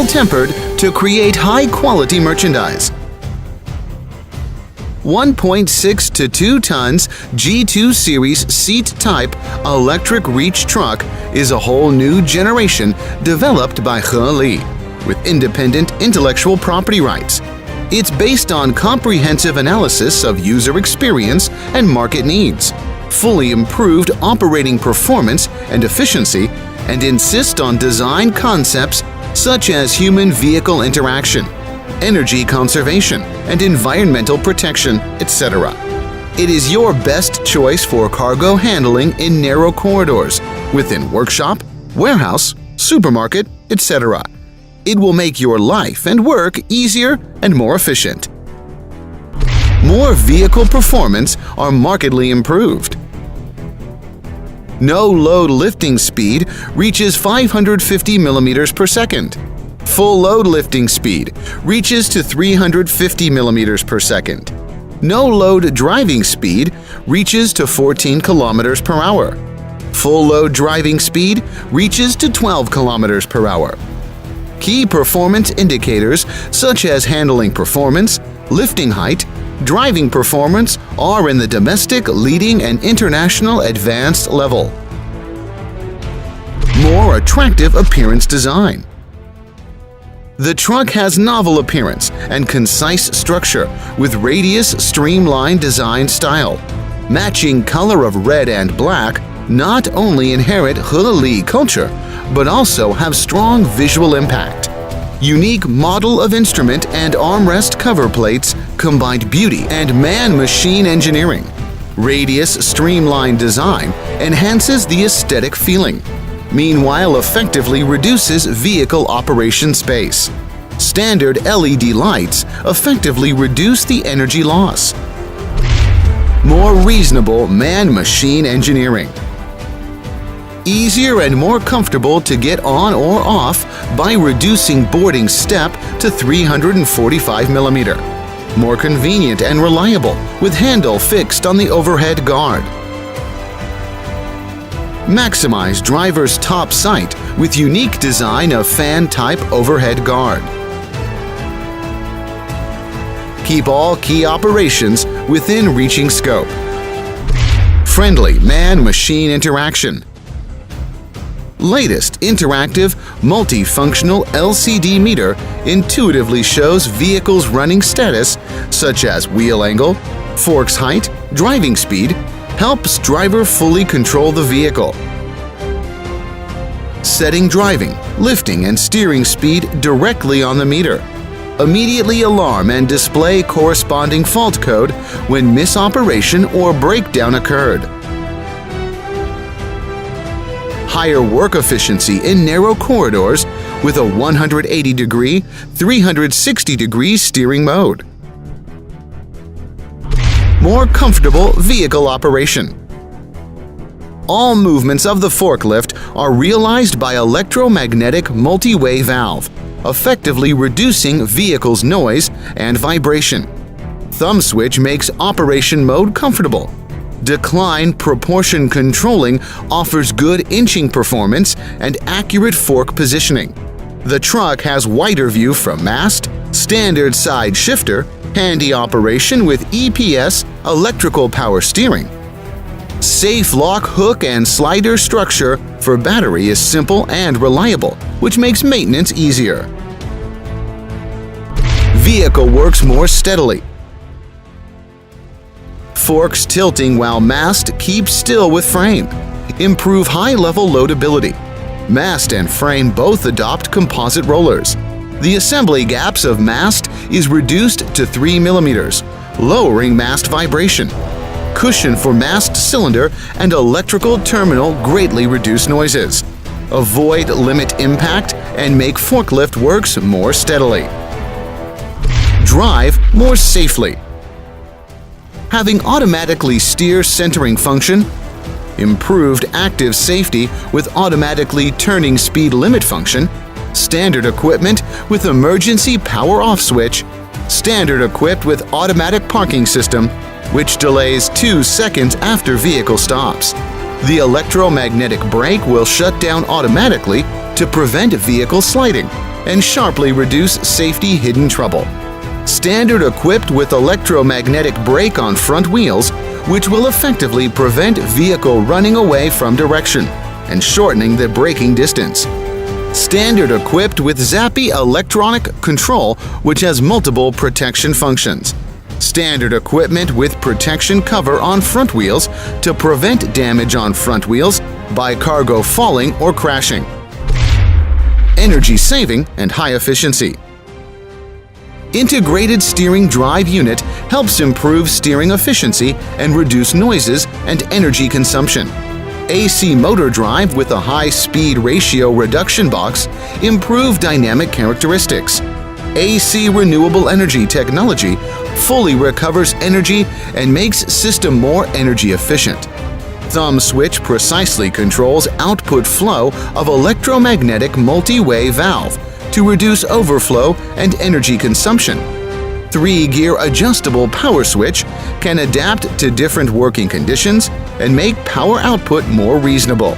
well-tempered to create high-quality merchandise. 1.6 to 2 tons G2 Series seat type electric reach truck is a whole new generation developed by He Li with independent intellectual property rights. It's based on comprehensive analysis of user experience and market needs, fully improved operating performance and efficiency, and insist on design concepts such as human-vehicle interaction, energy conservation, and environmental protection, etc. It is your best choice for cargo handling in narrow corridors, within workshop, warehouse, supermarket, etc. It will make your life and work easier and more efficient. More vehicle performance are markedly improved. No load lifting speed reaches 550 millimeters per second. Full load lifting speed reaches to 350 millimeters per second. No load driving speed reaches to 14 kilometers per hour. Full load driving speed reaches to 12 kilometers per hour. Key performance indicators such as handling performance, lifting height, driving performance are in the domestic, leading, and international advanced level. More attractive appearance design. The truck has novel appearance and concise structure with radius streamlined design style. Matching color of red and black not only inherit He Li culture, but also have strong visual impact. Unique model of instrument and armrest cover plates combined beauty and man-machine engineering. Radius streamlined design enhances the aesthetic feeling, meanwhile effectively reduces vehicle operation space. Standard LED lights effectively reduce the energy loss. More reasonable man-machine engineering. Easier and more comfortable to get on or off by reducing boarding step to 345 millimeter. More convenient and reliable with handle fixed on the overhead guard. Maximize driver's top sight with unique design of fan-type overhead guard. Keep all key operations within reaching scope. Friendly man-machine interaction. Latest interactive, multifunctional LCD meter intuitively shows vehicle's running status such as wheel angle, forks height, driving speed, helps driver fully control the vehicle. Setting driving, lifting, and steering speed directly on the meter. Immediately alarm and display corresponding fault code when misoperation or breakdown occurred. Higher work efficiency in narrow corridors with a 180-degree, 360-degree steering mode. More comfortable vehicle operation. All movements of the forklift are realized by electromagnetic multi-way valve, effectively reducing vehicle's noise and vibration. Thumb switch makes operation mode comfortable. Decline proportion controlling offers good inching performance and accurate fork positioning. The truck has wider view from mast, standard side shifter, handy operation with EPS electrical power steering. Safe lock hook and slider structure for battery is simple and reliable, which makes maintenance easier. Vehicle works more steadily. Forks tilting while mast keeps still with frame. Improve high-level loadability. Mast and frame both adopt composite rollers. The assembly gaps of mast is reduced to 3 millimeters, lowering mast vibration. Cushion for mast cylinder and electrical terminal greatly reduce noises. Avoid limit impact and make forklift works more steadily. Drive more safely. Having automatically steer centering function, improved active safety with automatically turning speed limit function, standard equipment with emergency power off switch, standard equipped with automatic parking system, which delays 2 seconds after vehicle stops. The electromagnetic brake will shut down automatically to prevent vehicle sliding. and sharply reduce safety hidden trouble. Standard equipped with electromagnetic brake on front wheels, which will effectively prevent vehicle running away from direction and shortening the braking distance. Standard equipped with Zappi electronic control, which has multiple protection functions. Standard equipment with protection cover on front wheels to prevent damage on front wheels by cargo falling or crashing. Energy saving and high efficiency. Integrated steering drive unit helps improve steering efficiency and reduce noises and energy consumption. AC motor drive with a high speed ratio reduction box improve dynamic characteristics. AC renewable energy technology fully recovers energy and makes system more energy efficient. Thumb switch precisely controls output flow of electromagnetic multi-way valve to reduce overflow and energy consumption. 3-gear adjustable power switch can adapt to different working conditions and make power output more reasonable.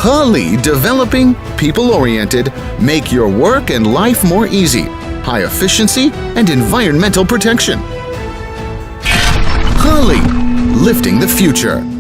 He developing, people-oriented, make your work and life more easy, high efficiency and environmental protection. He, lifting the future.